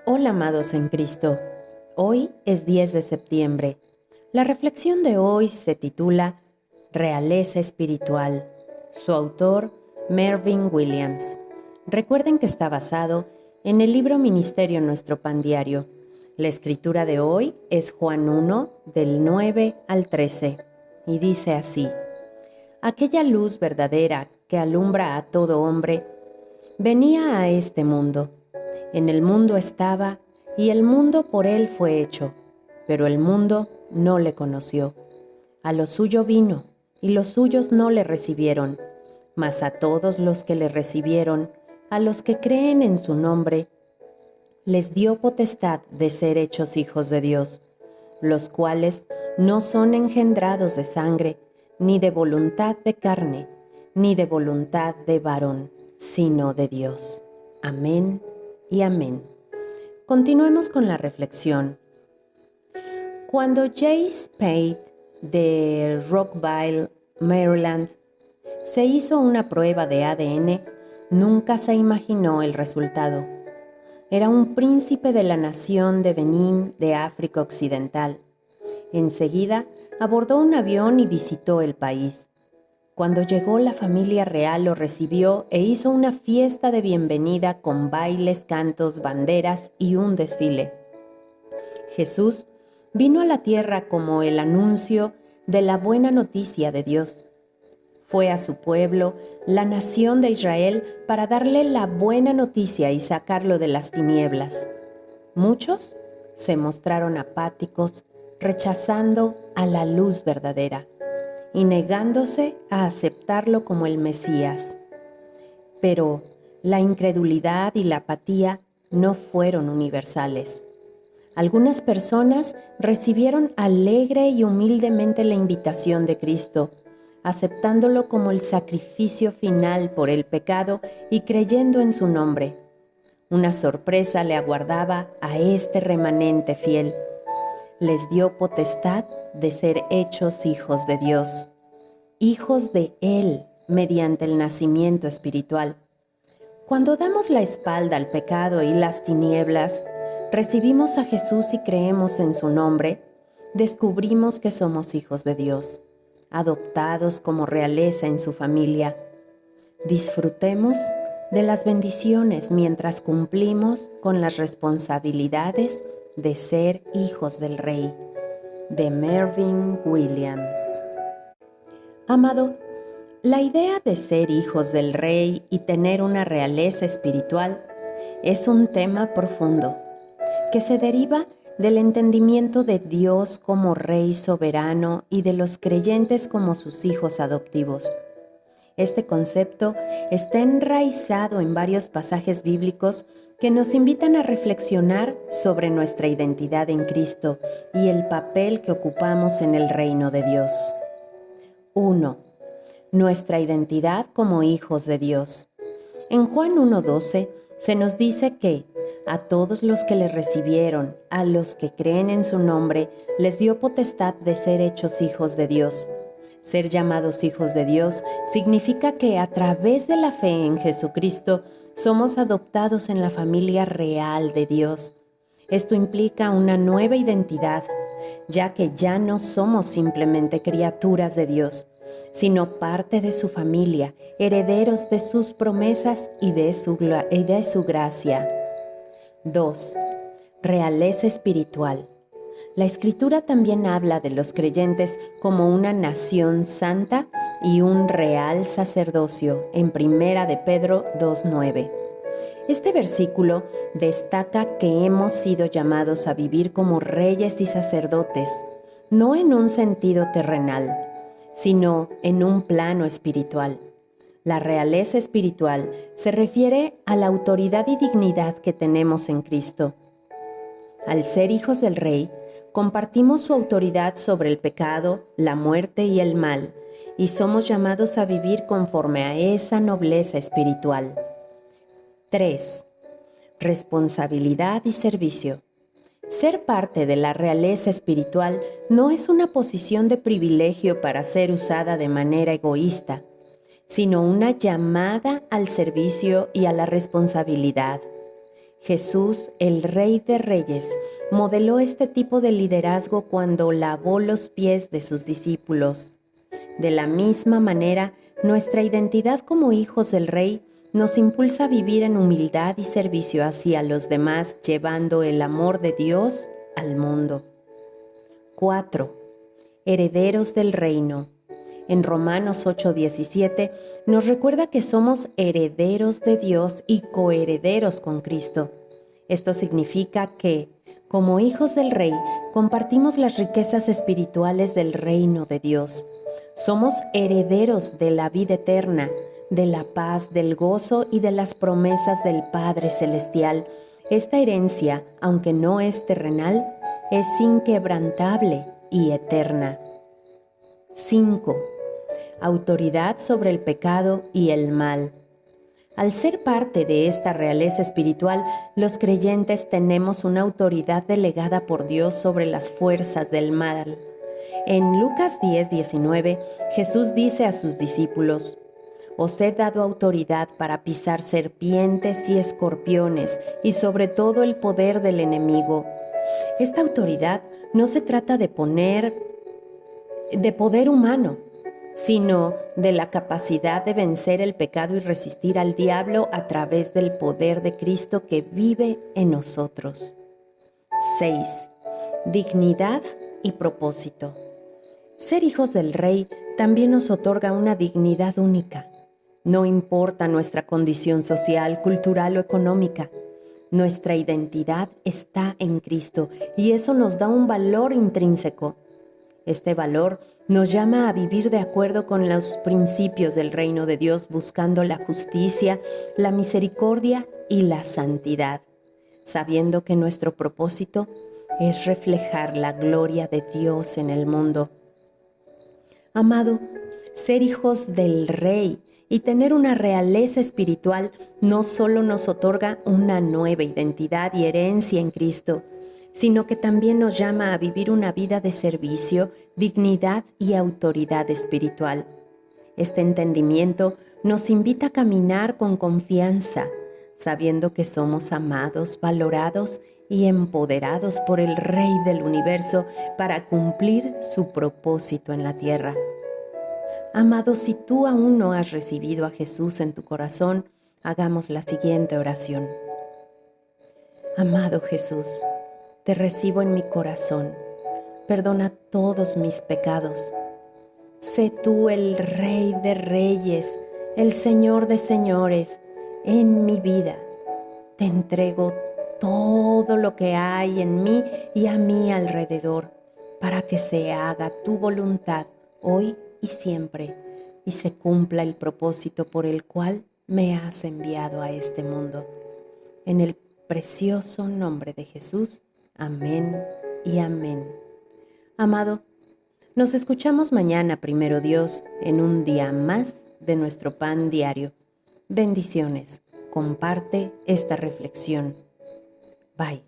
Hola amados en Cristo, hoy es 10 de septiembre. La reflexión de hoy se titula Realeza Espiritual. Su autor, Mervyn Williams. Recuerden que está basado en el libro Ministerio Nuestro Pan Diario. La escritura de hoy es Juan 1, del 9 al 13, y dice así: Aquella luz verdadera que alumbra a todo hombre venía a este mundo. En el mundo estaba, y el mundo por él fue hecho, pero el mundo no le conoció. A lo suyo vino, y los suyos no le recibieron. Mas a todos los que le recibieron, a los que creen en su nombre, les dio potestad de ser hechos hijos de Dios, los cuales no son engendrados de sangre, ni de voluntad de carne, ni de voluntad de varón, sino de Dios. Amén y amén. Continuemos con la reflexión. Cuando Jay Spade de Rockville, Maryland, se hizo una prueba de ADN, nunca se imaginó el resultado. Era un príncipe de la nación de Benín de África Occidental. Enseguida abordó un avión y visitó el país. Cuando llegó, la familia real lo recibió e hizo una fiesta de bienvenida con bailes, cantos, banderas y un desfile. Jesús vino a la tierra como el anuncio de la buena noticia de Dios. Fue a su pueblo, la nación de Israel, para darle la buena noticia y sacarlo de las tinieblas. Muchos se mostraron apáticos, rechazando a la luz verdadera y negándose a aceptarlo como el Mesías. Pero la incredulidad y la apatía no fueron universales. Algunas personas recibieron alegre y humildemente la invitación de Cristo, aceptándolo como el sacrificio final por el pecado y creyendo en su nombre. Una sorpresa le aguardaba a este remanente fiel. Les dio potestad de ser hechos hijos de Dios, hijos de Él mediante el nacimiento espiritual. Cuando damos la espalda al pecado y las tinieblas, recibimos a Jesús y creemos en su nombre, descubrimos que somos hijos de Dios, adoptados como realeza en su familia. Disfrutemos de las bendiciones mientras cumplimos con las responsabilidades de ser hijos del Rey. De Mervyn Williams. Amado, la idea de ser hijos del Rey y tener una realeza espiritual es un tema profundo que se deriva del entendimiento de Dios como Rey soberano y de los creyentes como sus hijos adoptivos. Este concepto está enraizado en varios pasajes bíblicos que nos invitan a reflexionar sobre nuestra identidad en Cristo y el papel que ocupamos en el reino de Dios. 1. Nuestra identidad como hijos de Dios. En Juan 1:12 se nos dice que a todos los que le recibieron, a los que creen en su nombre, les dio potestad de ser hechos hijos de Dios. Ser llamados hijos de Dios significa que a través de la fe en Jesucristo somos adoptados en la familia real de Dios. Esto implica una nueva identidad, ya que ya no somos simplemente criaturas de Dios, sino parte de su familia, herederos de sus promesas y de su gracia. 2. Realeza espiritual. La Escritura también habla de los creyentes como una nación santa y un real sacerdocio en 1 de Pedro 2:9. Este versículo destaca que hemos sido llamados a vivir como reyes y sacerdotes, no en un sentido terrenal, sino en un plano espiritual. La realeza espiritual se refiere a la autoridad y dignidad que tenemos en Cristo. Al ser hijos del Rey, compartimos su autoridad sobre el pecado, la muerte y el mal, y somos llamados a vivir conforme a esa nobleza espiritual. 3. Responsabilidad y servicio. Ser parte de la realeza espiritual no es una posición de privilegio para ser usada de manera egoísta, sino una llamada al servicio y a la responsabilidad. Jesús, el Rey de Reyes, modeló este tipo de liderazgo cuando lavó los pies de sus discípulos. De la misma manera, nuestra identidad como hijos del Rey nos impulsa a vivir en humildad y servicio hacia los demás, llevando el amor de Dios al mundo. 4. Herederos del reino. En Romanos 8:17 nos recuerda que somos herederos de Dios y coherederos con Cristo. Esto significa que, como hijos del Rey, compartimos las riquezas espirituales del reino de Dios. Somos herederos de la vida eterna, de la paz, del gozo y de las promesas del Padre Celestial. Esta herencia, aunque no es terrenal, es inquebrantable y eterna. 5. Autoridad sobre el pecado y el mal. Al ser parte de esta realeza espiritual, los creyentes tenemos una autoridad delegada por Dios sobre las fuerzas del mal. En Lucas 10:19, Jesús dice a sus discípulos: «Os he dado autoridad para pisar serpientes y escorpiones y sobre todo el poder del enemigo». Esta autoridad no se trata de poder humano, sino de la capacidad de vencer el pecado y resistir al diablo a través del poder de Cristo que vive en nosotros. 6. Dignidad y propósito. Ser hijos del Rey también nos otorga una dignidad única. No importa nuestra condición social, cultural o económica. Nuestra identidad está en Cristo y eso nos da un valor intrínseco. Este valor nos llama a vivir de acuerdo con los principios del reino de Dios, buscando la justicia, la misericordia y la santidad, sabiendo que nuestro propósito es reflejar la gloria de Dios en el mundo. Amado, ser hijos del Rey y tener una realeza espiritual no solo nos otorga una nueva identidad y herencia en Cristo, sino que también nos llama a vivir una vida de servicio, dignidad y autoridad espiritual. Este entendimiento nos invita a caminar con confianza, sabiendo que somos amados, valorados y empoderados por el Rey del universo para cumplir su propósito en la tierra. Amado, si tú aún no has recibido a Jesús en tu corazón, hagamos la siguiente oración. Amado Jesús, te recibo en mi corazón. Perdona todos mis pecados. Sé tú el Rey de Reyes, el Señor de Señores en mi vida. Te entrego todo lo que hay en mí y a mi alrededor, para que se haga tu voluntad hoy y siempre, y se cumpla el propósito por el cual me has enviado a este mundo. En el precioso nombre de Jesús. Amén y amén. Amado, nos escuchamos mañana, primero Dios, en un día más de nuestro pan diario. Bendiciones. Comparte esta reflexión. Bye.